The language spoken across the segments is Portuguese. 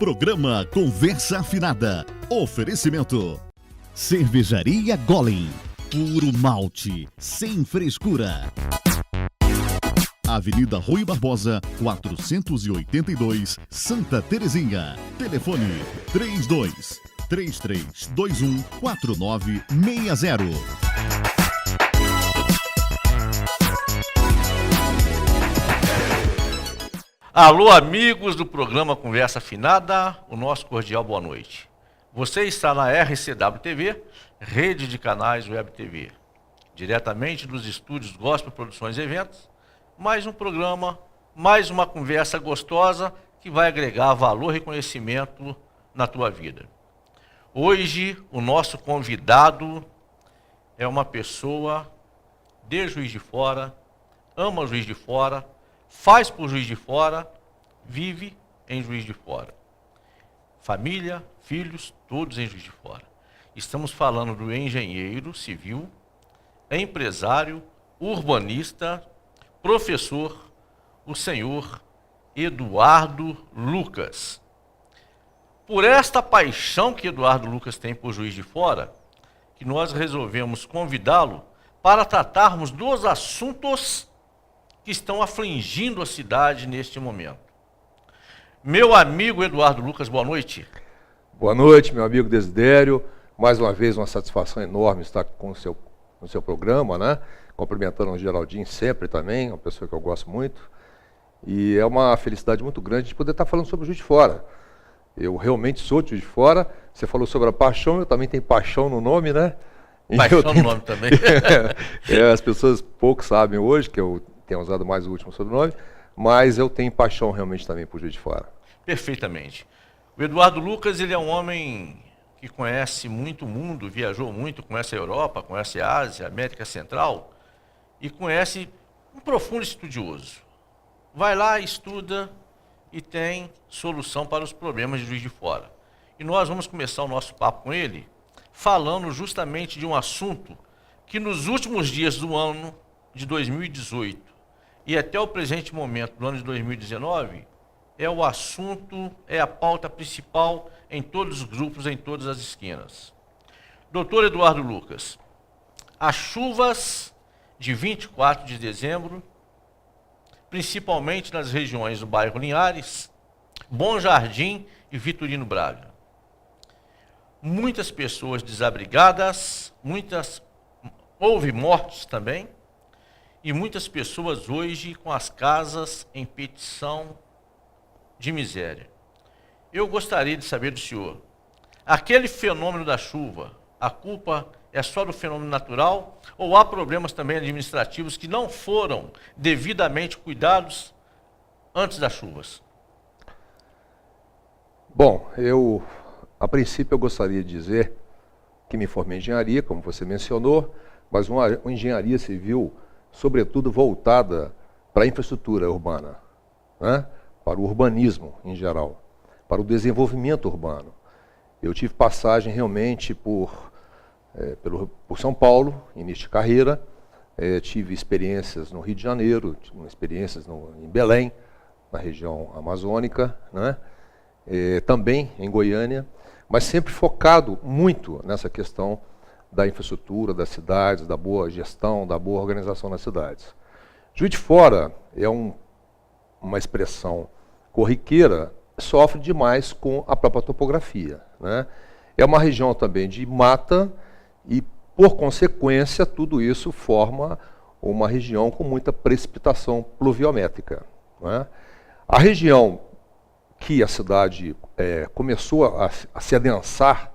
Programa Conversa Afinada. Oferecimento. Cervejaria Golem. Puro malte, sem frescura. Avenida Rui Barbosa, 482, Santa Terezinha. Telefone 32-3321-4960. Alô, amigos do programa Conversa Afinada, o nosso cordial boa noite. Você está na RCW TV, Rede de Canais Web TV, diretamente dos estúdios Gospel Produções e Eventos. Mais um programa, mais uma conversa gostosa que vai agregar valor e conhecimento na tua vida. Hoje, o nosso convidado é uma pessoa de Juiz de Fora, ama Juiz de Fora, faz por Juiz de Fora, vive em Juiz de Fora. Família, filhos, todos em Juiz de Fora. Estamos falando do engenheiro civil, empresário, urbanista, professor, o senhor Eduardo Lucas. Por esta paixão que Eduardo Lucas tem por Juiz de Fora, que nós resolvemos convidá-lo para tratarmos dos assuntos que estão afligindo a cidade neste momento. Meu amigo Eduardo Lucas, boa noite. Boa noite, meu amigo Desidério. Mais uma vez, uma satisfação enorme estar com o seu programa, né? Cumprimentando o Geraldinho sempre também, uma pessoa que eu gosto muito. E é uma felicidade muito grande de poder estar falando sobre o Juiz de Fora. Eu realmente sou de Juiz de Fora. Você falou sobre a paixão, eu também tenho paixão no nome, né? Paixão no nome também. As pessoas pouco sabem hoje que eu tenho usado mais o último sobrenome, mas eu tenho paixão realmente também por Juiz de Fora. Perfeitamente. O Eduardo Lucas, ele é um homem que conhece muito o mundo, viajou muito, conhece a Europa, conhece a Ásia, a América Central, e conhece um profundo estudioso. Vai lá, estuda e tem solução para os problemas de Juiz de Fora. E nós vamos começar o nosso papo com ele, falando justamente de um assunto que nos últimos dias do ano de 2018 e até o presente momento do ano de 2019, é o assunto, é a pauta principal em todos os grupos, em todas as esquinas. Doutor Eduardo Lucas, as chuvas de 24 de dezembro, principalmente nas regiões do bairro Linhares, Bom Jardim e Vitorino Braga. Muitas pessoas desabrigadas, houve mortes também, e muitas pessoas hoje com as casas em petição de miséria. Eu gostaria de saber do senhor, aquele fenômeno da chuva, a culpa é só do fenômeno natural ou há problemas também administrativos que não foram devidamente cuidados antes das chuvas? Bom, a princípio eu gostaria de dizer que me formei em engenharia, como você mencionou, mas uma engenharia civil sobretudo voltada para a infraestrutura urbana, né? Para o urbanismo em geral, para o desenvolvimento urbano. Eu tive passagem realmente por São Paulo, início de carreira, tive experiências no Rio de Janeiro, experiências em Belém, na região amazônica, né? Também em Goiânia, mas sempre focado muito nessa questão da infraestrutura, das cidades, da boa gestão, da boa organização nas cidades. Juiz de Fora é uma expressão corriqueira, sofre demais com a própria topografia, né? É uma região também de mata e, por consequência, tudo isso forma uma região com muita precipitação pluviométrica, né? A região que a cidade começou a se adensar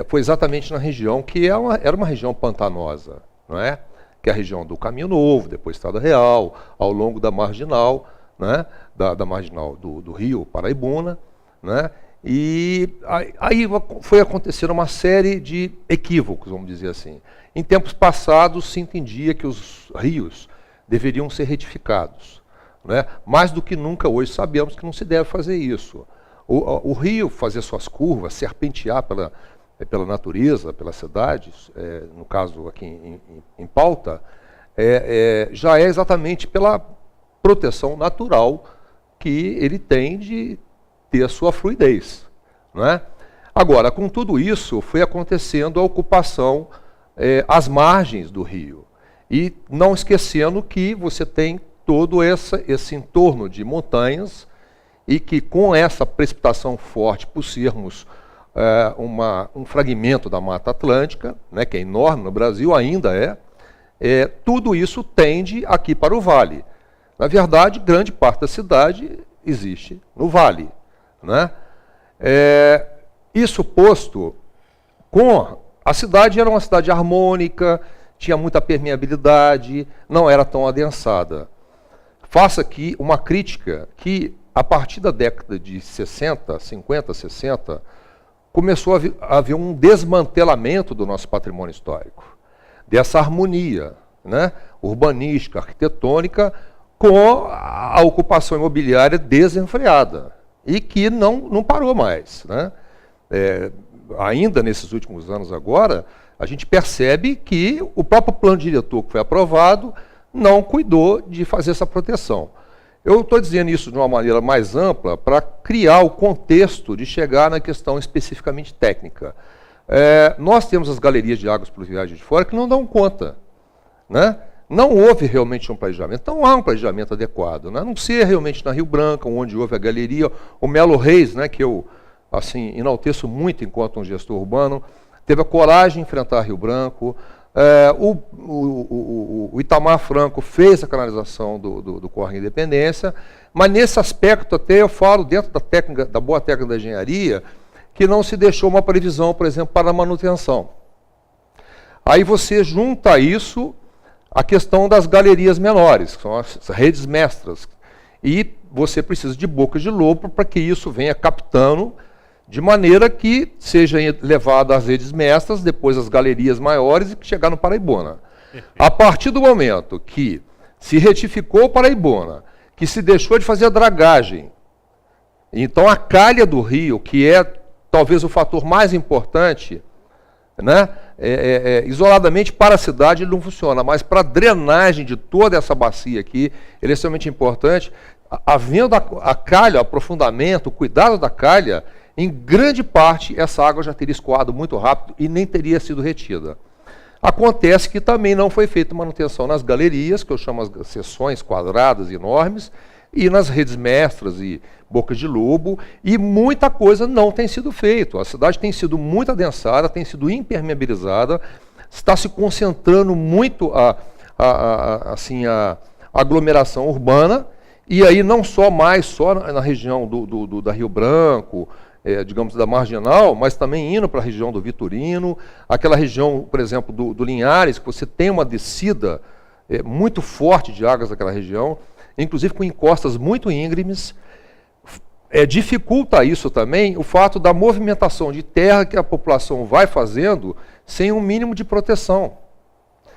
foi exatamente na região que era uma região pantanosa, não é? Que é a região do Caminho Novo, depois Estrada Real, ao longo da marginal, né? da marginal do Rio Paraibuna, né? E aí foi acontecer uma série de equívocos, vamos dizer assim. Em tempos passados se entendia que os rios deveriam ser retificados, né? Mais do que nunca hoje sabemos que não se deve fazer isso. O rio fazer suas curvas, serpentear pela natureza, pelas cidades, no caso aqui em pauta, já é exatamente pela proteção natural que ele tem de ter a sua fluidez, não é? Agora, com tudo isso, foi acontecendo a ocupação às margens do rio. E não esquecendo que você tem todo esse entorno de montanhas e que com essa precipitação forte, por sermos um fragmento da Mata Atlântica, né, que é enorme no Brasil, ainda tudo isso tende aqui para o vale. Na verdade, grande parte da cidade existe no vale, né? Isso posto, a cidade era uma cidade harmônica, tinha muita permeabilidade, não era tão adensada. Faço aqui uma crítica que, a partir da década de 50, 60, começou a haver um desmantelamento do nosso patrimônio histórico, dessa harmonia, né, urbanística, arquitetônica, com a ocupação imobiliária desenfreada, e que não parou mais, né? Ainda nesses últimos anos agora, a gente percebe que o próprio plano diretor que foi aprovado não cuidou de fazer essa proteção. Eu estou dizendo isso de uma maneira mais ampla para criar o contexto de chegar na questão especificamente técnica. Nós temos as galerias de águas pluviais de fora que não dão conta, né? Não houve realmente um planejamento, não há um planejamento adequado, né? A não ser realmente na Rio Branco, onde houve a galeria, o Melo Reis, né, que eu assim, enalteço muito enquanto um gestor urbano, teve a coragem de enfrentar Rio Branco. O Itamar Franco fez a canalização do Córrego Independência, mas nesse aspecto até eu falo, dentro da boa técnica da engenharia, que não se deixou uma previsão, por exemplo, para a manutenção. Aí você junta a isso a questão das galerias menores, que são as redes mestras, e você precisa de bocas de lobo para que isso venha captando, de maneira que seja levado às redes mestras, depois às galerias maiores e que chegar no Paraibuna. A partir do momento que se retificou o Paraibuna, que se deixou de fazer a dragagem, então a calha do rio, que é talvez o fator mais importante, né, isoladamente para a cidade ele não funciona, mas para a drenagem de toda essa bacia aqui, ele é extremamente importante. Havendo a calha, o aprofundamento, o cuidado da calha, em grande parte essa água já teria escoado muito rápido e nem teria sido retida. Acontece que também não foi feita manutenção nas galerias, que eu chamo as seções quadradas enormes, e nas redes mestras e bocas de lobo, e muita coisa não tem sido feita. A cidade tem sido muito adensada, tem sido impermeabilizada, está se concentrando muito a aglomeração urbana, e aí não só na região da Rio Branco, digamos, da Marginal, mas também indo para a região do Vitorino, aquela região, por exemplo, do Linhares, que você tem uma descida muito forte de águas naquela região, inclusive com encostas muito íngremes. Dificulta isso também o fato da movimentação de terra que a população vai fazendo sem um mínimo de proteção,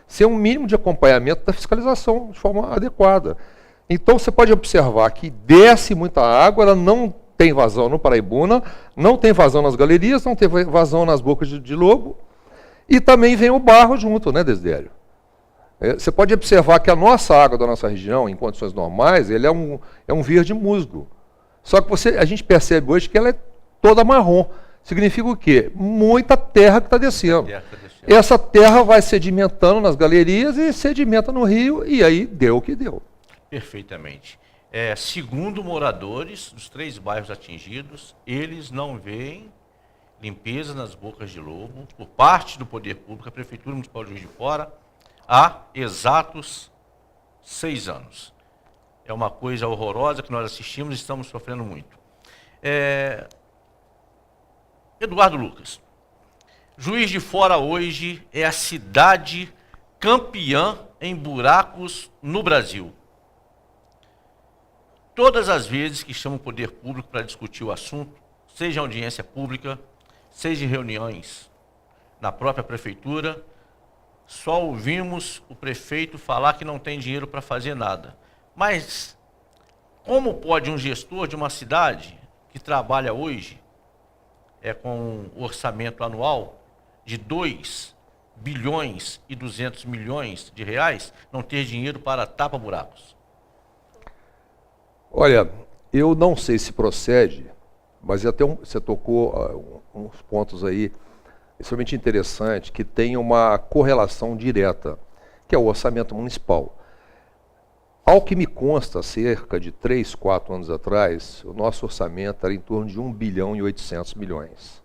sem um mínimo de acompanhamento da fiscalização de forma adequada. Então você pode observar que desce muita água, ela não tem vazão no Paraibuna, não tem vazão nas galerias, não tem vazão nas bocas de lobo, e também vem o barro junto, né, Desidério? Você pode observar que a nossa água da nossa região, em condições normais, ele é um verde musgo. Só que a gente percebe hoje que ela é toda marrom. Significa o quê? Muita terra que está descendo. Essa terra vai sedimentando nas galerias e sedimenta no rio, e aí deu o que deu. Perfeitamente. Segundo moradores dos 3 bairros atingidos, eles não veem limpeza nas bocas de lobo por parte do poder público, a Prefeitura Municipal de Juiz de Fora, há exatos 6 anos. É uma coisa horrorosa que nós assistimos e estamos sofrendo muito. Eduardo Lucas, Juiz de Fora hoje é a cidade campeã em buracos no Brasil. Todas as vezes que chama o poder público para discutir o assunto, seja em audiência pública, seja em reuniões na própria prefeitura, só ouvimos o prefeito falar que não tem dinheiro para fazer nada. Mas como pode um gestor de uma cidade que trabalha hoje com um orçamento anual de 2 bilhões e 200 milhões de reais não ter dinheiro para tapa-buracos? Olha, eu não sei se procede Mas você tocou uns pontos aí extremamente interessantes que tem uma correlação direta, que é o orçamento municipal. Ao que me consta, cerca de 3, 4 anos atrás, o nosso orçamento era em torno de 1 bilhão e 800 milhões.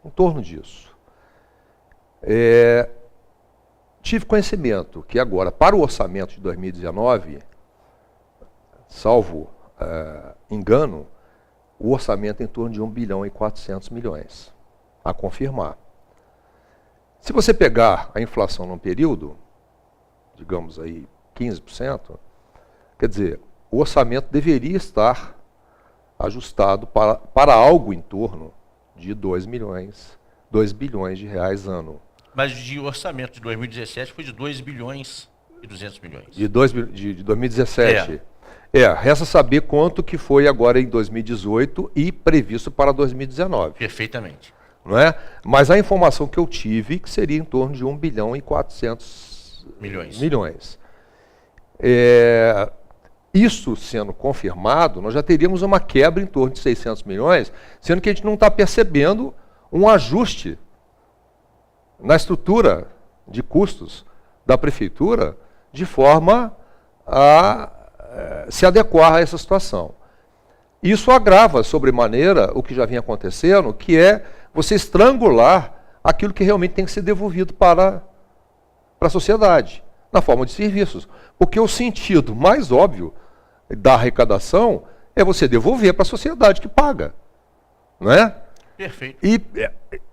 Em torno disso. Tive conhecimento que agora, para o orçamento de 2019, salvo engano, o orçamento é em torno de 1 bilhão e 400 milhões, a confirmar. Se você pegar a inflação num período, digamos aí 15%, quer dizer, o orçamento deveria estar ajustado para algo em torno de 2 bilhões de reais ano. Mas de orçamento de 2017 foi de 2 bilhões e 200 milhões. De 2017. Resta saber quanto que foi agora em 2018 e previsto para 2019. Perfeitamente. Não é? Mas a informação que eu tive que seria em torno de 1 bilhão e 400 milhões. Isso sendo confirmado, nós já teríamos uma quebra em torno de 600 milhões, sendo que a gente não está percebendo um ajuste na estrutura de custos da prefeitura de forma a se adequar a essa situação. Isso agrava sobremaneira o que já vinha acontecendo, que é você estrangular aquilo que realmente tem que ser devolvido para a sociedade, na forma de serviços. Porque o sentido mais óbvio da arrecadação é você devolver para a sociedade que paga. Não é? Perfeito. E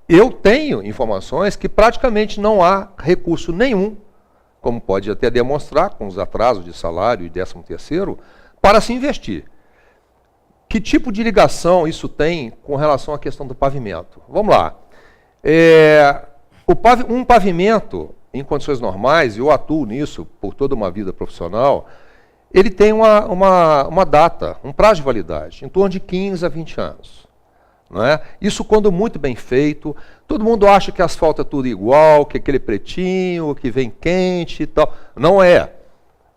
eu tenho informações que praticamente não há recurso nenhum, como pode até demonstrar com os atrasos de salário e 13º, para se investir. Que tipo de ligação isso tem com relação à questão do pavimento? Vamos lá. Um pavimento, em condições normais, e eu atuo nisso por toda uma vida profissional, ele tem uma data, um prazo de validade, em torno de 15 a 20 anos. Não é? Isso quando muito bem feito, todo mundo acha que asfalto é tudo igual, que aquele pretinho, que vem quente e tal. Não é.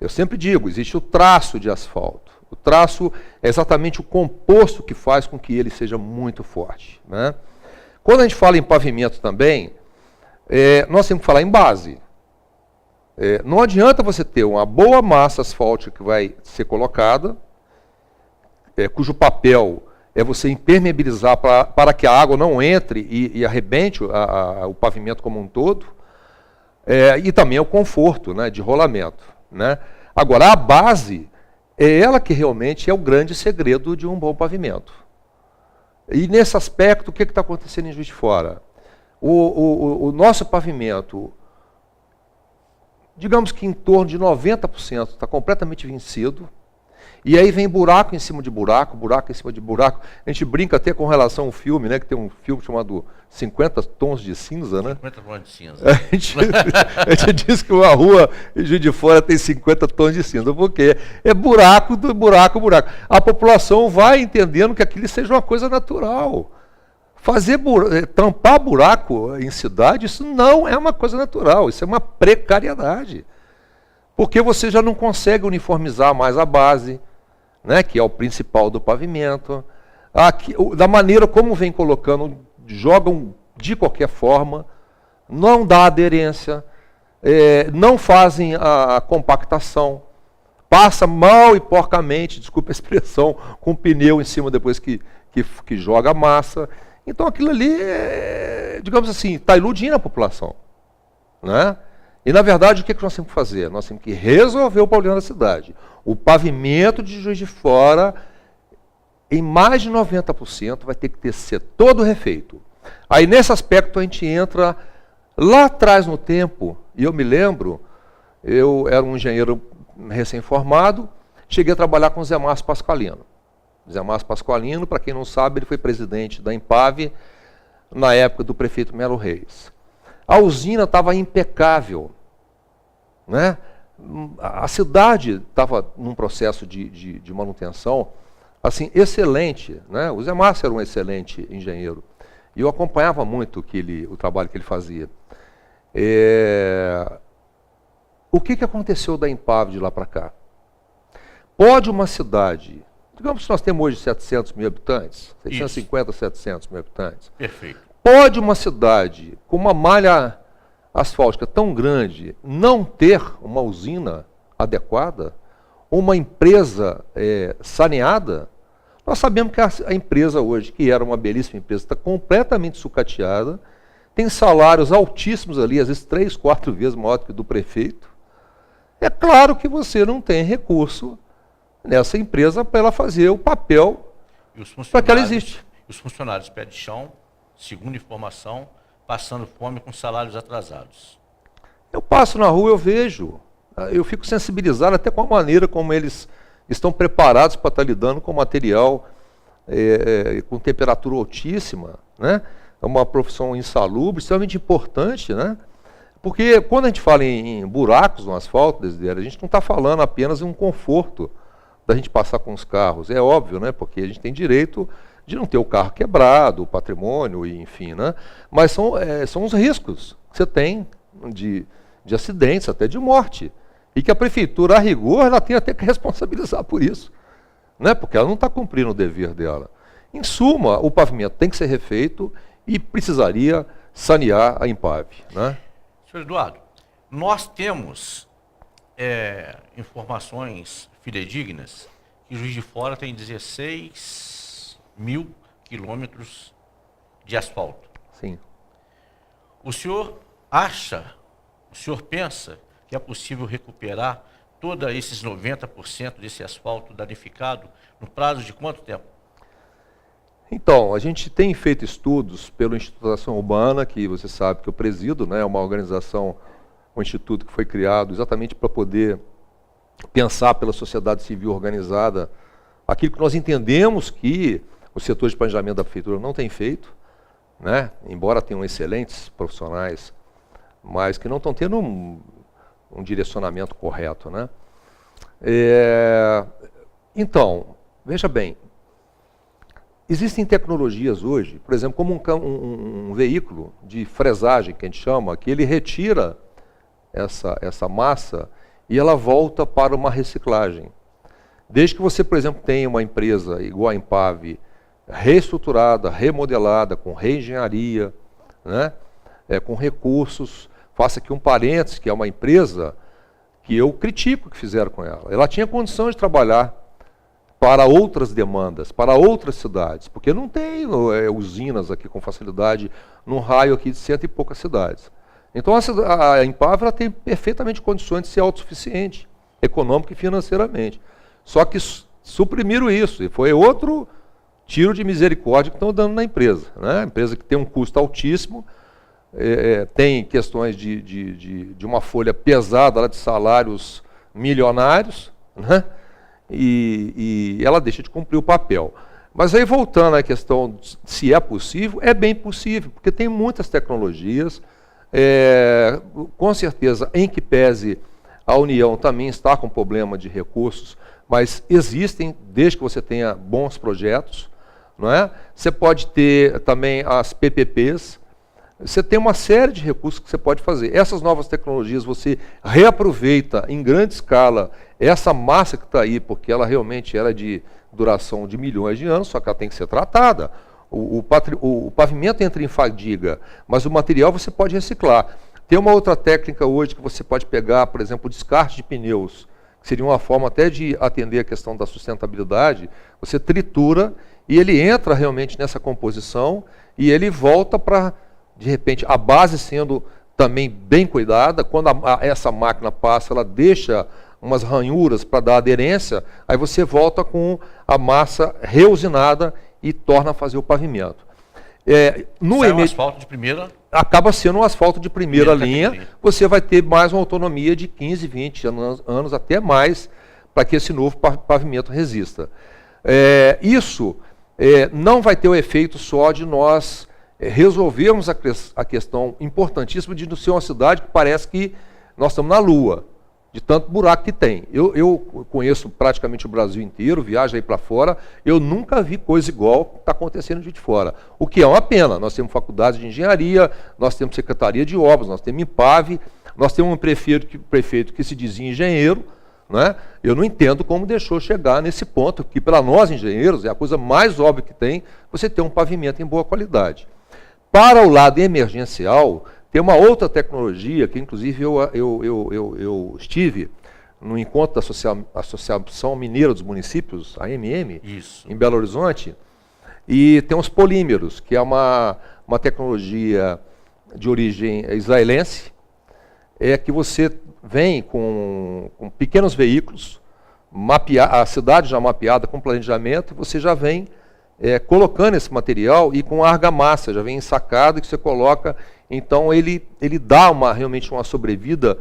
Eu sempre digo, existe o traço de asfalto. O traço é exatamente o composto que faz com que ele seja muito forte. Né? Quando a gente fala em pavimento também, nós temos que falar em base. Não adianta você ter uma boa massa asfáltica que vai ser colocada, cujo papel é você impermeabilizar para que a água não entre e arrebente o pavimento como um todo, e também o conforto, né, de rolamento. Né? Agora, a base é ela que realmente é o grande segredo de um bom pavimento. E nesse aspecto, o que está acontecendo em Juiz de Fora? O nosso pavimento, digamos que em torno de 90% está completamente vencido, e aí vem buraco em cima de buraco, buraco em cima de buraco. A gente brinca até com relação ao filme, né, que tem um filme chamado 50 Tons de Cinza, né? 50 tons de cinza. A gente diz que uma rua em Juiz de Fora tem 50 tons de cinza, porque é buraco do buraco, buraco. A população vai entendendo que aquilo seja uma coisa natural. Tampar buraco em cidade, isso não é uma coisa natural, isso é uma precariedade. Porque você já não consegue uniformizar mais a base, né, que é o principal do pavimento. Da maneira como vem colocando, jogam de qualquer forma, não dá aderência, não fazem a compactação, passa mal e porcamente, desculpa a expressão, com o pneu em cima depois que joga a massa. Então aquilo ali, digamos assim, está iludindo a população. Né? E na verdade o que nós temos que fazer? Nós temos que resolver o problema da cidade. O pavimento de Juiz de Fora, em mais de 90%, vai ter que ser todo refeito. Aí nesse aspecto a gente entra lá atrás no tempo, e eu me lembro, eu era um engenheiro recém-formado, cheguei a trabalhar com o Zé Márcio Pasqualino. Zé Márcio Pasqualino, para quem não sabe, ele foi presidente da Empave na época do prefeito Melo Reis. A usina estava impecável. Né? A cidade estava num processo de manutenção assim, excelente. Né? O Zé Márcio era um excelente engenheiro. E eu acompanhava muito o trabalho que ele fazia. O que aconteceu da Empave de lá para cá? Pode uma cidade Digamos que nós temos hoje 700 mil habitantes, 650, 700 mil habitantes. Perfeito. Pode uma cidade com uma malha asfáltica tão grande não ter uma usina adequada, uma empresa saneada? Nós sabemos que a empresa hoje, que era uma belíssima empresa, está completamente sucateada, tem salários altíssimos ali, às vezes 3, 4 vezes maior do que do prefeito. É claro que você não tem recurso nessa empresa para ela fazer o papel para que ela existe. Os funcionários pé de chão, segundo informação, passando fome com salários atrasados. Eu passo na rua, eu vejo, eu fico sensibilizado até com a maneira como eles estão preparados para estar lidando com material com temperatura altíssima, né? É uma profissão insalubre, extremamente importante, né? Porque quando a gente fala em buracos no asfalto, a gente não está falando apenas em um conforto da gente passar com os carros. É óbvio, né? Porque a gente tem direito de não ter o carro quebrado, o patrimônio, enfim, né? Mas são os riscos que você tem de acidentes, até de morte. E que a prefeitura, a rigor, ela tem até que responsabilizar por isso, né? Porque ela não está cumprindo o dever dela. Em suma, o pavimento tem que ser refeito e precisaria sanear a Empave, né? Senhor Eduardo, nós temos informações fidedignas que Juiz de Fora tem 16 mil quilômetros de asfalto. Sim. O senhor pensa que é possível recuperar todos esses 90% desse asfalto danificado no prazo de quanto tempo? Então, a gente tem feito estudos pelo Instituto da Ação Urbana, que você sabe que eu presido, né? É uma organização, um instituto que foi criado exatamente para poder pensar pela sociedade civil organizada aquilo que nós entendemos que o setor de planejamento da prefeitura não tem feito, né? Embora tenham excelentes profissionais, mas que não estão tendo um direcionamento correto, né? Então, veja bem, existem tecnologias hoje, por exemplo, como um veículo de fresagem, que a gente chama, que ele retira essa massa e ela volta para uma reciclagem. Desde que você, por exemplo, tenha uma empresa igual a Empave, reestruturada, remodelada, com reengenharia, né? Com recursos. Faça aqui um parênteses, que é uma empresa que eu critico o que fizeram com ela. Ela tinha condição de trabalhar para outras demandas, para outras cidades, porque não tem usinas aqui com facilidade num raio aqui de 100 e poucas cidades. Então a Empave ela tem perfeitamente condições de ser autossuficiente, econômica e financeiramente. Só que suprimiram isso, e foi outro tiro de misericórdia que estão dando na empresa, né? Empresa que tem um custo altíssimo, tem questões de uma folha pesada lá de salários milionários, né? E ela deixa de cumprir o papel. Mas aí, voltando à questão de se é possível, é bem possível, porque tem muitas tecnologias, com certeza, em que pese a União também está com problema de recursos, mas existem, desde que você tenha bons projetos, não é? Você pode ter também as PPPs, você tem uma série de recursos que você pode fazer. Essas novas tecnologias, você reaproveita em grande escala essa massa que está aí, porque ela realmente era de duração de milhões de anos, só que ela tem que ser tratada. O pavimento entra em fadiga, mas o material você pode reciclar. Tem uma outra técnica hoje que você pode pegar, por exemplo, o descarte de pneus, que seria uma forma até de atender a questão da sustentabilidade. Você tritura e ele entra realmente nessa composição e ele volta para, de repente, a base sendo também bem cuidada. Quando essa máquina passa, ela deixa umas ranhuras para dar aderência, aí você volta com a massa reusinada e torna a fazer o pavimento. Um asfalto de primeira... Acaba sendo um asfalto de primeira linha, você vai ter mais uma autonomia de 15, 20 anos, até mais, para que esse novo pavimento resista. Isso não vai ter o efeito só de nós resolvermos a questão importantíssima de não ser uma cidade que parece que nós estamos na Lua, de tanto buraco que tem. Eu conheço praticamente o Brasil inteiro, viajo aí para fora, eu nunca vi coisa igual que está acontecendo de fora. O que é uma pena. Nós temos faculdade de engenharia, nós temos secretaria de obras, nós temos Empave, nós temos um prefeito que se dizia engenheiro, Não é? Eu não entendo como deixou chegar nesse ponto, que para nós engenheiros é a coisa mais óbvia que tem, você ter um pavimento em boa qualidade. Para o lado emergencial, tem uma outra tecnologia, que inclusive eu estive no encontro da Associação Mineira dos Municípios, a AMM, em Belo Horizonte, e tem os polímeros, que é uma tecnologia de origem israelense, que você vem com pequenos veículos, a cidade já mapeada com planejamento, você já vem colocando esse material e com argamassa, já vem ensacado que você coloca, então ele dá realmente uma sobrevida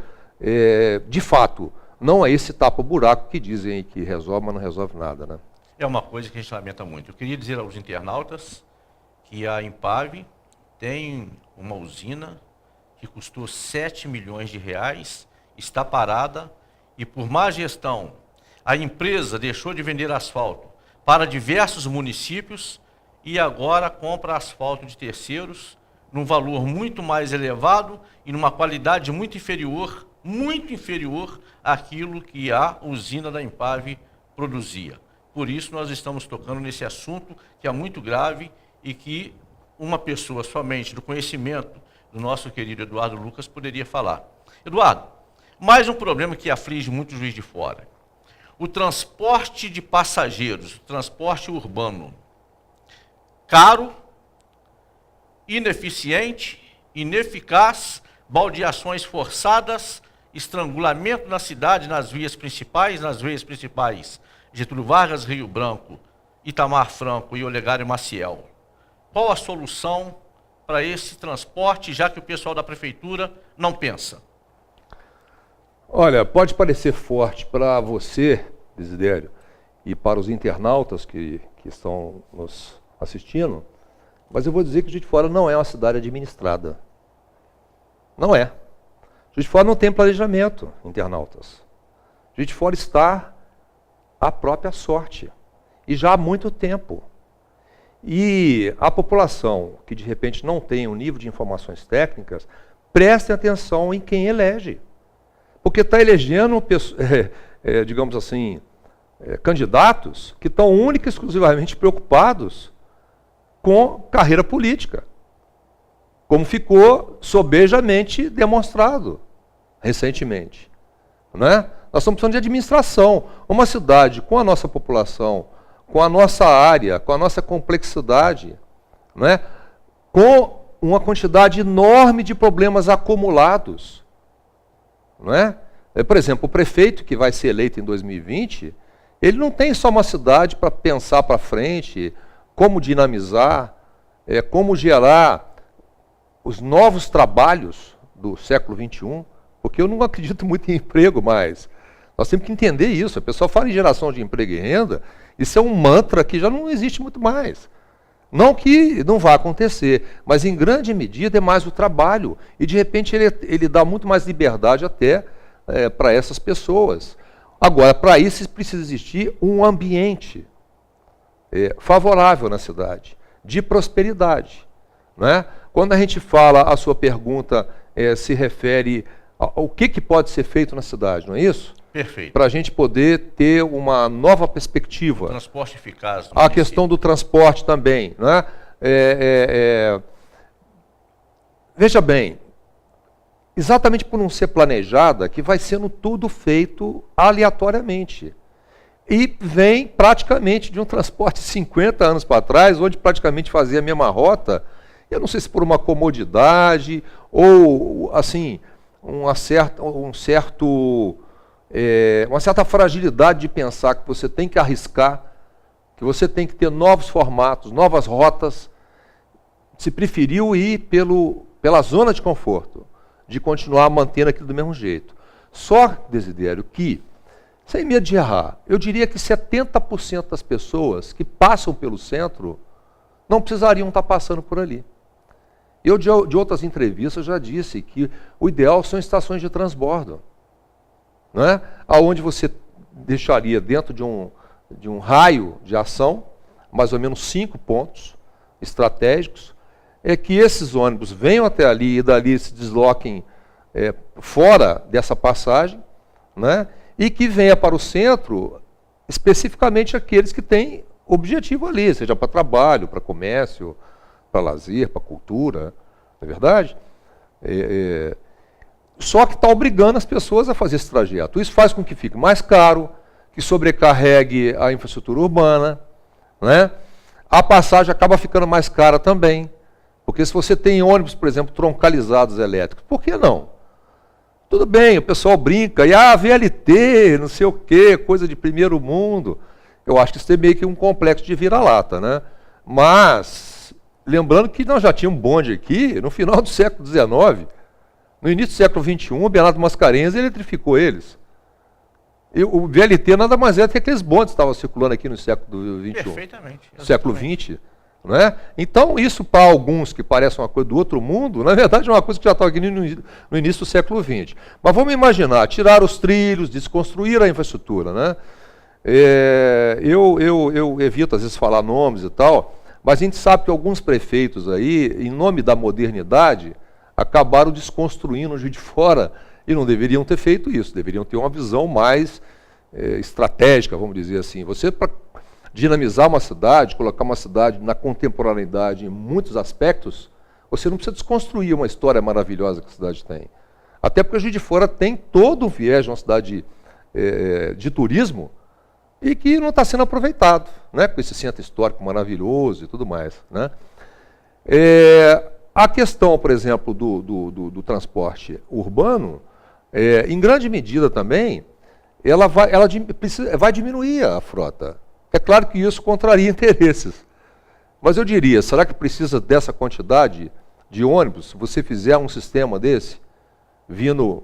de fato. Não é esse tapa-buraco que dizem que resolve, mas não resolve nada, né? É uma coisa que a gente lamenta muito. Eu queria dizer aos internautas que a Impave tem uma usina que custou 7 milhões de reais, está parada e por má gestão a empresa deixou de vender asfalto para diversos municípios e agora compra asfalto de terceiros num valor muito mais elevado e numa qualidade muito inferior àquilo que a usina da Impave produzia. Por isso nós estamos tocando nesse assunto que é muito grave e que uma pessoa somente do conhecimento do nosso querido Eduardo Lucas poderia falar. Eduardo, mais um problema que aflige muito o Juiz de Fora. O transporte de passageiros, o transporte urbano, caro, ineficiente, ineficaz, baldeações forçadas, estrangulamento na cidade, nas veias principais, Getúlio Vargas, Rio Branco, Itamar Franco e Olegário Maciel. Qual a solução para esse transporte, já que o pessoal da prefeitura não pensa? Olha, pode parecer forte para você, Desidério, e para os internautas que estão nos assistindo, mas eu vou dizer que Juiz de Fora não é uma cidade administrada. Não é. Juiz de Fora não tem planejamento, internautas. Juiz de Fora está à própria sorte, e já há muito tempo. E a população que de repente não tem um nível de informações técnicas, prestem atenção em quem elege. Porque está elegendo, digamos assim, candidatos que estão única e exclusivamente preocupados com carreira política, como ficou sobejamente demonstrado recentemente. Né? Nós estamos precisando de administração. Uma cidade com a nossa população, com a nossa área, com a nossa complexidade, né? Com uma quantidade enorme de problemas acumulados. Não é? Por exemplo, o prefeito que vai ser eleito em 2020, ele não tem só uma cidade para pensar para frente, como dinamizar, como gerar os novos trabalhos do século XXI, porque eu não acredito muito em emprego mais. Nós temos que entender isso. A pessoa fala em geração de emprego e renda, isso é um mantra que já não existe muito mais. Não que não vá acontecer, mas em grande medida é mais o trabalho. E de repente ele dá muito mais liberdade até para essas pessoas. Agora, para isso precisa existir um ambiente favorável na cidade, de prosperidade. Né? Quando a gente fala, a sua pergunta se refere ao que pode ser feito na cidade, não é isso? Perfeito. Para a gente poder ter uma nova perspectiva. Transporte eficaz. A questão do transporte também. Né? Veja bem, exatamente por não ser planejada, que vai sendo tudo feito aleatoriamente. E vem praticamente de um transporte 50 anos para trás, onde praticamente fazia a mesma rota, eu não sei se por uma comodidade, ou assim, uma certa fragilidade de pensar que você tem que arriscar, que você tem que ter novos formatos, novas rotas. Se preferiu ir pela zona de conforto, de continuar mantendo aquilo do mesmo jeito. Só, Desidério, que, sem medo de errar, eu diria que 70% das pessoas que passam pelo centro não precisariam estar passando por ali. Eu, de outras entrevistas, já disse que o ideal são estações de transbordo, né? Onde você deixaria dentro de um raio de ação, mais ou menos 5 pontos estratégicos, que esses ônibus venham até ali e dali se desloquem fora dessa passagem, né? e que venha para o centro especificamente aqueles que têm objetivo ali, seja para trabalho, para comércio, para lazer, para cultura, não é verdade? Só que está obrigando as pessoas a fazer esse trajeto. Isso faz com que fique mais caro, que sobrecarregue a infraestrutura urbana, né? A passagem acaba ficando mais cara também, porque se você tem ônibus, por exemplo, troncalizados elétricos, por que não? Tudo bem, o pessoal brinca, e VLT, não sei o quê, coisa de primeiro mundo. Eu acho que isso é meio que um complexo de vira-lata, né? Mas, lembrando que nós já tínhamos um bonde aqui no final do século XIX, no início do século XXI, o Bernardo Mascarenhas eletrificou eles. E o VLT nada mais é do que aqueles bondes que estavam circulando aqui no século XXI. Perfeitamente. No século XX. Né? Então, isso para alguns que parece uma coisa do outro mundo, na verdade é uma coisa que já estava aqui no início do século XX. Mas vamos imaginar, tirar os trilhos, desconstruir a infraestrutura. Né? Eu evito às vezes falar nomes e tal, mas a gente sabe que alguns prefeitos aí, em nome da modernidade, acabaram desconstruindo o Juiz de Fora e não deveriam ter feito isso, deveriam ter uma visão mais estratégica, vamos dizer assim. Você, para dinamizar uma cidade, colocar uma cidade na contemporaneidade em muitos aspectos, você não precisa desconstruir uma história maravilhosa que a cidade tem. Até porque o Juiz de Fora tem todo um viés de uma cidade de turismo e que não está sendo aproveitado, né? Com esse centro histórico maravilhoso e tudo mais. Né? A questão, por exemplo, do transporte urbano, em grande medida também, ela vai diminuir a frota. É claro que isso contraria interesses. Mas eu diria, será que precisa dessa quantidade de ônibus? Se você fizer um sistema desse, vindo,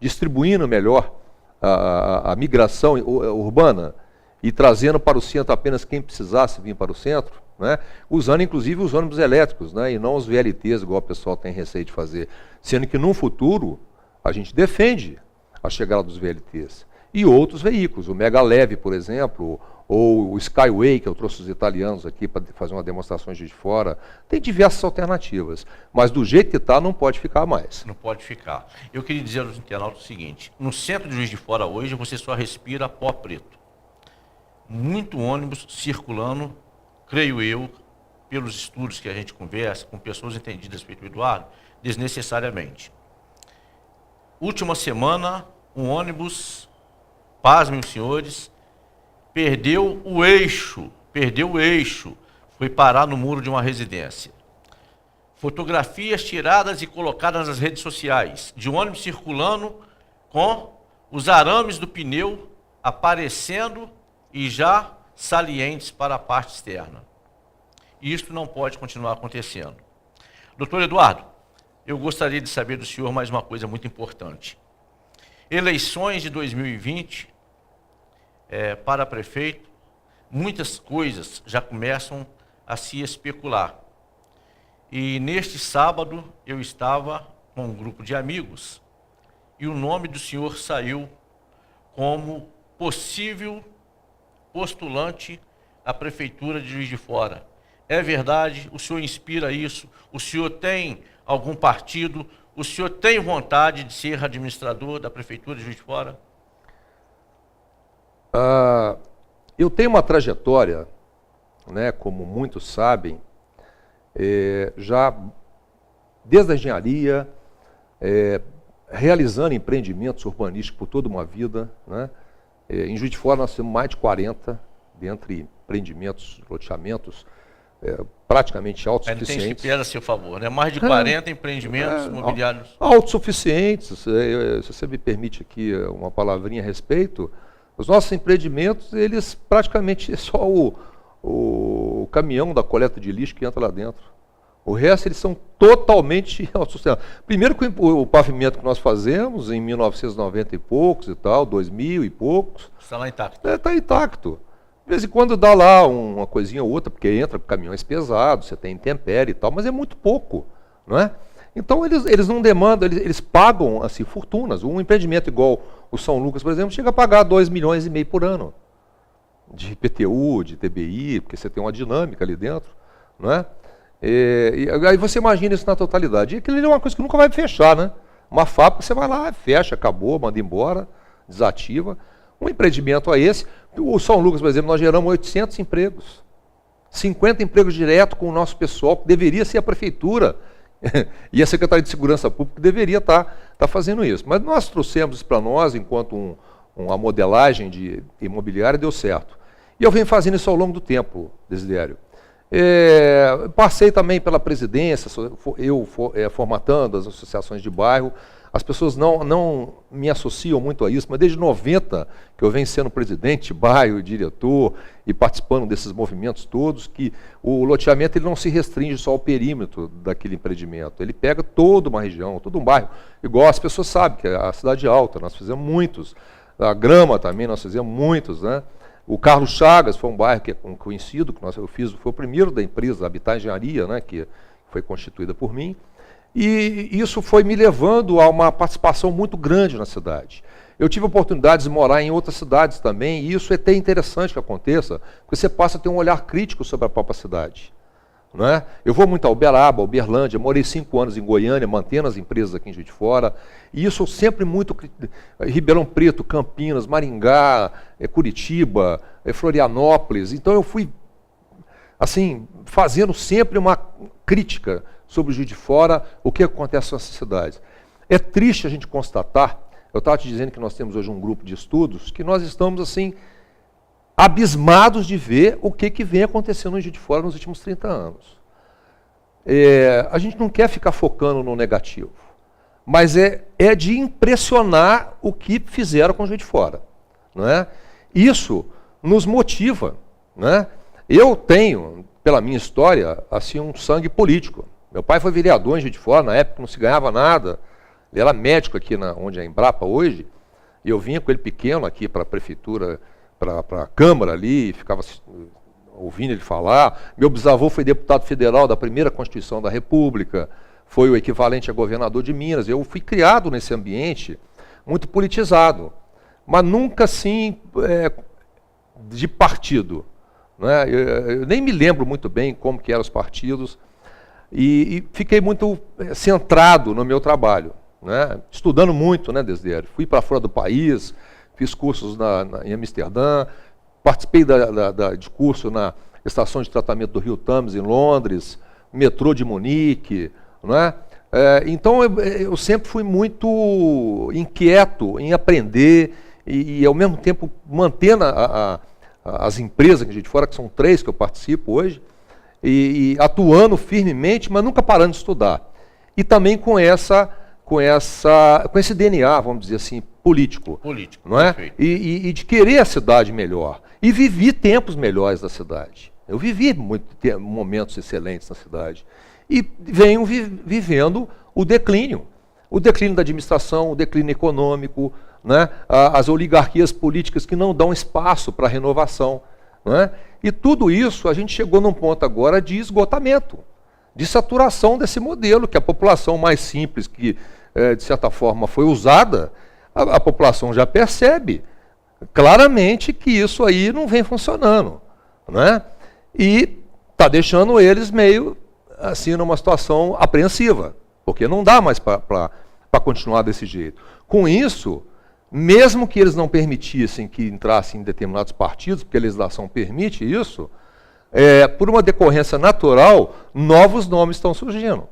distribuindo melhor a migração urbana e trazendo para o centro apenas quem precisasse vir para o centro, né? Usando inclusive os ônibus elétricos, né? E não os VLTs, igual o pessoal tem receio de fazer. Sendo que no futuro a gente defende a chegada dos VLTs. E outros veículos, o Mega Leve, por exemplo, ou o Skyway, que eu trouxe os italianos aqui para fazer uma demonstração de fora. Tem diversas alternativas, mas do jeito que está, não pode ficar mais. Não pode ficar. Eu queria dizer aos internautas o seguinte, no centro de Juiz de Fora hoje, você só respira pó preto. Muito ônibus circulando, creio eu, pelos estudos que a gente conversa, com pessoas entendidas feito o Eduardo, desnecessariamente. Última semana, um ônibus, pasmem os senhores, perdeu o eixo, foi parar no muro de uma residência. Fotografias tiradas e colocadas nas redes sociais, de um ônibus circulando com os arames do pneu aparecendo e já salientes para a parte externa. Isso não pode continuar acontecendo. Doutor Eduardo, eu gostaria de saber do senhor mais uma coisa muito importante. Eleições de 2020, para prefeito, muitas coisas já começam a se especular. E neste sábado eu estava com um grupo de amigos e o nome do senhor saiu como possível postulante à prefeitura de Juiz de Fora. É verdade? O senhor inspira isso? O senhor tem algum partido? O senhor tem vontade de ser administrador da prefeitura de Juiz de Fora? Eu tenho uma trajetória, né, como muitos sabem, já desde a engenharia, realizando empreendimentos urbanísticos por toda uma vida. Né? Em Juiz de Fora nós temos mais de 40, dentre empreendimentos, loteamentos, praticamente autossuficientes. Tem piada a seu favor, né? Mais de 40 empreendimentos imobiliários. Autossuficientes, se você me permite aqui uma palavrinha a respeito, os nossos empreendimentos, eles praticamente é só o caminhão da coleta de lixo que entra lá dentro. O resto, eles são totalmente autossustentáveis. Primeiro que o pavimento que nós fazemos em 1990 e poucos e tal, 2000 e poucos... Está lá intacto. Está intacto. De vez em quando dá lá uma coisinha ou outra, porque entra caminhões pesados, você tem intempérie e tal, mas é muito pouco, não é? Então eles não demandam, eles pagam assim, fortunas. Um empreendimento igual o São Lucas, por exemplo, chega a pagar 2,5 milhões por ano. De IPTU, de TBI, porque você tem uma dinâmica ali dentro, não é? E aí você imagina isso na totalidade. E aquilo é uma coisa que nunca vai fechar, né? Uma fábrica, você vai lá, fecha, acabou, manda embora, desativa. Um empreendimento a esse, o São Lucas, por exemplo, nós geramos 800 empregos. 50 empregos direto com o nosso pessoal, que deveria ser a prefeitura e a Secretaria de Segurança Pública que deveria estar fazendo isso. Mas nós trouxemos isso para nós, enquanto uma modelagem de imobiliária, deu certo. E eu venho fazendo isso ao longo do tempo, Desidério. Passei também pela presidência, eu formatando as associações de bairro. As pessoas não me associam muito a isso, mas desde 90 que eu venho sendo presidente de bairro, diretor e participando desses movimentos todos, que o loteamento ele não se restringe só ao perímetro daquele empreendimento, ele pega toda uma região, todo um bairro, igual as pessoas sabem, que é a Cidade Alta, nós fizemos muitos, a Grama também nós fizemos muitos, né? O Carlos Chagas foi um bairro que é conhecido, que eu fiz, foi o primeiro da empresa Habitat Engenharia, né, que foi constituída por mim. E isso foi me levando a uma participação muito grande na cidade. Eu tive a oportunidade de morar em outras cidades também, e isso é até interessante que aconteça, porque você passa a ter um olhar crítico sobre a própria cidade. Não é? Eu vou muito a Uberaba, Uberlândia, morei 5 anos em Goiânia, mantendo as empresas aqui em Juiz de Fora, e isso sempre muito... Ribeirão Preto, Campinas, Maringá, Curitiba, Florianópolis. Então eu fui, assim, fazendo sempre uma crítica sobre o Juiz de Fora, o que acontece nessas cidades. É triste a gente constatar, eu estava te dizendo que nós temos hoje um grupo de estudos, que nós estamos assim, abismados de ver o que vem acontecendo no Juiz de Fora nos últimos 30 anos. A gente não quer ficar focando no negativo, mas é de impressionar o que fizeram com o Juiz de Fora. Não é? Isso nos motiva. Não é? Eu tenho, pela minha história, assim, um sangue político. Meu pai foi vereador em Juiz de Fora, na época não se ganhava nada. Ele era médico aqui, onde é a Embrapa hoje, e eu vinha com ele pequeno aqui para a prefeitura, para a Câmara ali, e ficava ouvindo ele falar. Meu bisavô foi deputado federal da primeira Constituição da República, foi o equivalente a governador de Minas. Eu fui criado nesse ambiente muito politizado, mas nunca assim de partido. Né? Eu nem me lembro muito bem como que eram os partidos, e fiquei muito centrado no meu trabalho, né? Estudando muito, né, Desidério? Fui para fora do país, fiz cursos em Amsterdã, participei de curso na Estação de Tratamento do Rio Thames, em Londres, metrô de Munique. Né? Então, eu sempre fui muito inquieto em aprender e ao mesmo tempo, mantendo as empresas que a gente fora, que são 3 que eu participo hoje, e atuando firmemente, mas nunca parando de estudar. E também com esse DNA, vamos dizer assim, político. Não é? E de querer a cidade melhor. E vivi tempos melhores da cidade. Eu vivi momentos excelentes na cidade. E venho vivendo o declínio da administração, o declínio econômico, né? As oligarquias políticas que não dão espaço para a renovação. Não é? E tudo isso, a gente chegou num ponto agora de esgotamento, de saturação desse modelo, que a população mais simples, que de certa forma foi usada, a população já percebe claramente que isso aí não vem funcionando. Né? E está deixando eles meio assim numa situação apreensiva, porque não dá mais para continuar desse jeito. Com isso, mesmo que eles não permitissem que entrassem em determinados partidos, porque a legislação permite isso, por uma decorrência natural, novos nomes estão surgindo,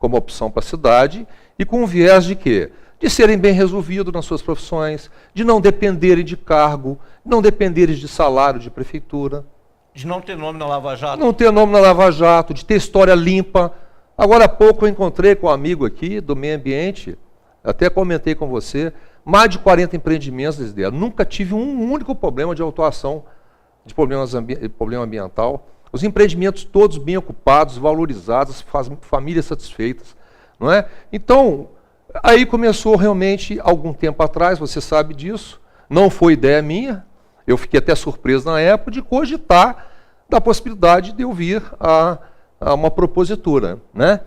como opção para a cidade, e com um viés de quê? De serem bem resolvidos nas suas profissões, de não dependerem de cargo, não dependerem de salário de prefeitura. De não ter nome na Lava Jato. Não ter nome na Lava Jato, de ter história limpa. Agora há pouco eu encontrei com um amigo aqui do meio ambiente, até comentei com você, mais de 40 empreendimentos desde dela. Nunca tive um único problema de autuação de problema ambiental. Os empreendimentos todos bem ocupados, valorizados, famílias satisfeitas. Não é? Então, aí começou realmente, algum tempo atrás, você sabe disso, não foi ideia minha, eu fiquei até surpreso na época de cogitar da possibilidade de eu vir a uma propositura, né?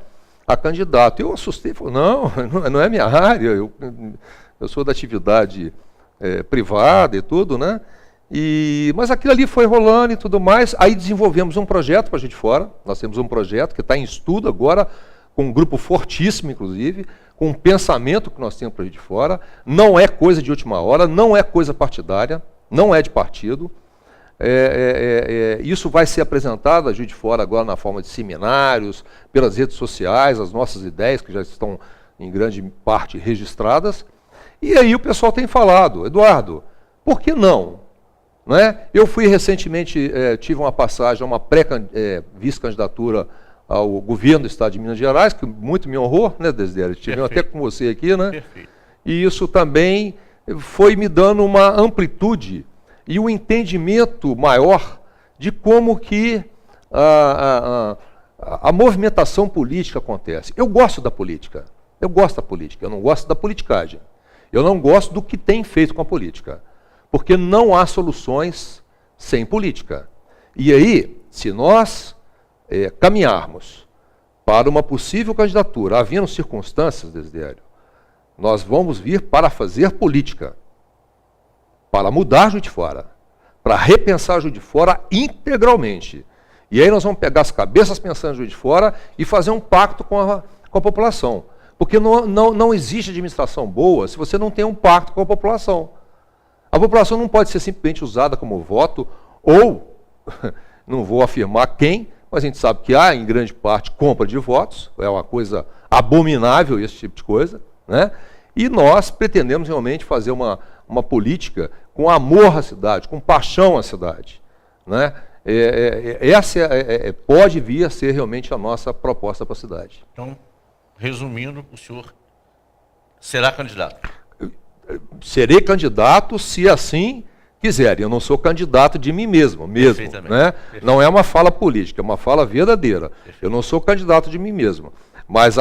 A candidato. Eu assustei, falei, não é minha área, eu sou da atividade privada e tudo, né? Mas aquilo ali foi rolando e tudo mais. Aí desenvolvemos um projeto para a gente fora. Nós temos um projeto que está em estudo agora, com um grupo fortíssimo, inclusive, com o pensamento que nós temos para Juiz de Fora, não é coisa de última hora, não é coisa partidária, não é de partido. Isso vai ser apresentado a Juiz de Fora agora na forma de seminários, pelas redes sociais, as nossas ideias que já estão em grande parte registradas. E aí o pessoal tem falado, Eduardo, por que não? Eu fui recentemente, tive uma passagem, uma vice-candidatura ao governo do Estado de Minas Gerais, que muito me honrou, né, Desidério? Estive até com você aqui, né? Perfeito. E isso também foi me dando uma amplitude e um entendimento maior de como que a movimentação política acontece. Eu gosto da política, eu não gosto da politicagem. Eu não gosto do que tem feito com a política, porque não há soluções sem política. E aí, se nós caminharmos para uma possível candidatura, havendo circunstâncias, Desidério, nós vamos vir para fazer política, para mudar Juiz de Fora, para repensar Juiz de Fora integralmente. E aí nós vamos pegar as cabeças pensando em Juiz de Fora e fazer um pacto com a população. Porque não existe administração boa se você não tem um pacto com a população. A população não pode ser simplesmente usada como voto, ou, não vou afirmar quem, mas a gente sabe que há, em grande parte, compra de votos, é uma coisa abominável esse tipo de coisa, né? E nós pretendemos realmente fazer uma política com amor à cidade, com paixão à cidade, né? Essa pode vir a ser realmente a nossa proposta para a cidade. Então, resumindo, o senhor será candidato? Serei candidato se assim quiserem. Eu não sou candidato de mim mesmo, né? Não é uma fala política, é uma fala verdadeira. Perfeito. Eu não sou candidato de mim mesmo. Mas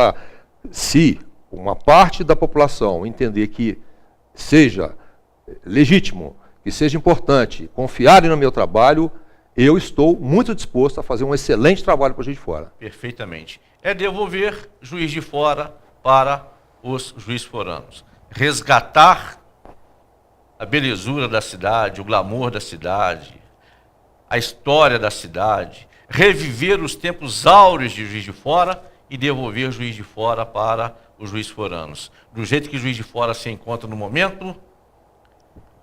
se uma parte da população entender que seja legítimo, que seja importante, confiarem no meu trabalho, eu estou muito disposto a fazer um excelente trabalho para o Juiz de Fora. Perfeitamente. É devolver Juiz de Fora para os juiz-foranos. Resgatar a belezura da cidade, o glamour da cidade, a história da cidade, reviver os tempos áureos de Juiz de Fora e devolver Juiz de Fora para os juiz-foranos. Do jeito que Juiz de Fora se encontra no momento,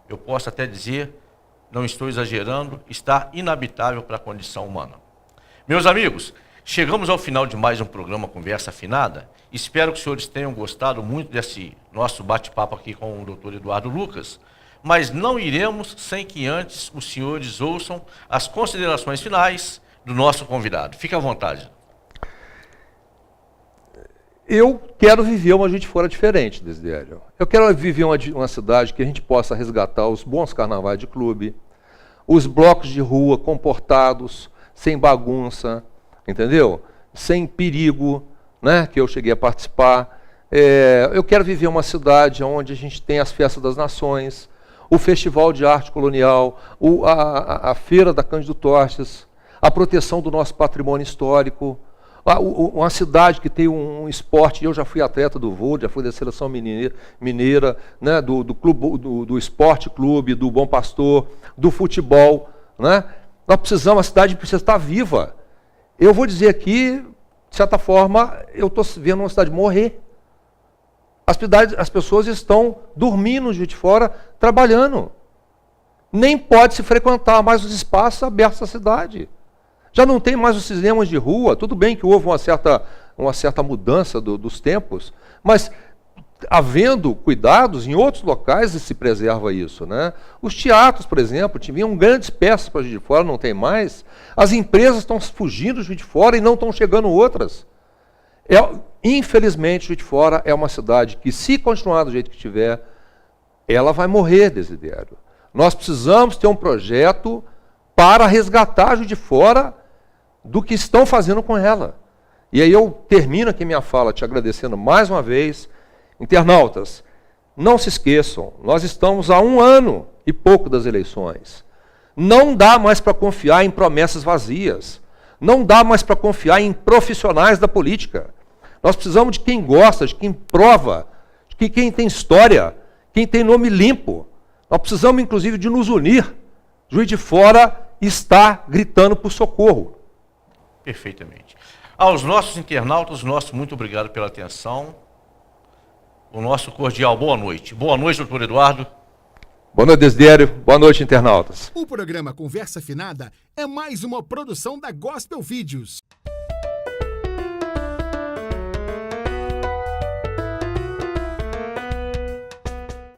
eu posso até dizer, não estou exagerando, está inabitável para a condição humana. Meus amigos, chegamos ao final de mais um programa Conversa Afinada. Espero que os senhores tenham gostado muito desse nosso bate-papo aqui com o Dr. Eduardo Lucas, mas não iremos sem que antes os senhores ouçam as considerações finais do nosso convidado. Fique à vontade. Eu quero viver uma Juiz de Fora diferente, Desidério. Eu quero viver uma cidade que a gente possa resgatar os bons carnavais de clube, os blocos de rua comportados, sem bagunça, entendeu? Sem perigo, né, que eu cheguei a participar. Eu quero viver uma cidade onde a gente tem as festas das nações, o Festival de Arte Colonial, a Feira da Cândido Torches, a proteção do nosso patrimônio histórico, uma cidade que tem um esporte. Eu já fui atleta do vôlei, já fui da seleção mineira, né, do esporte clube, do Bom Pastor, do futebol, né? Nós precisamos, a cidade precisa estar viva. Eu vou dizer aqui, de certa forma, eu estou vendo uma cidade morrer. As pessoas estão dormindo no Juiz de Fora, trabalhando. Nem pode se frequentar mais os espaços abertos da cidade. Já não tem mais os cinemas de rua. Tudo bem que houve uma certa mudança dos tempos, mas havendo cuidados em outros locais se preserva isso, né? Os teatros, por exemplo, tinham grandes peças para Juiz de Fora, não tem mais. As empresas estão fugindo do Juiz de Fora e não estão chegando outras. Infelizmente, Juiz de Fora é uma cidade que, se continuar do jeito que estiver, ela vai morrer, Desidério. Nós precisamos ter um projeto para resgatar Juiz de Fora do que estão fazendo com ela. E aí eu termino aqui minha fala te agradecendo mais uma vez. Internautas, não se esqueçam, nós estamos a 1 ano e pouco das eleições. Não dá mais para confiar em promessas vazias. Não dá mais para confiar em profissionais da política. Nós precisamos de quem gosta, de quem prova, de quem tem história, quem tem nome limpo. Nós precisamos, inclusive, de nos unir. Juiz de Fora está gritando por socorro. Perfeitamente. Aos nossos internautas, nosso muito obrigado pela atenção. o nosso cordial boa noite. Boa noite, doutor Eduardo. Boa noite, Desidério. Boa noite, internautas. O programa Conversa Afinada é mais uma produção da Gospel Vídeos.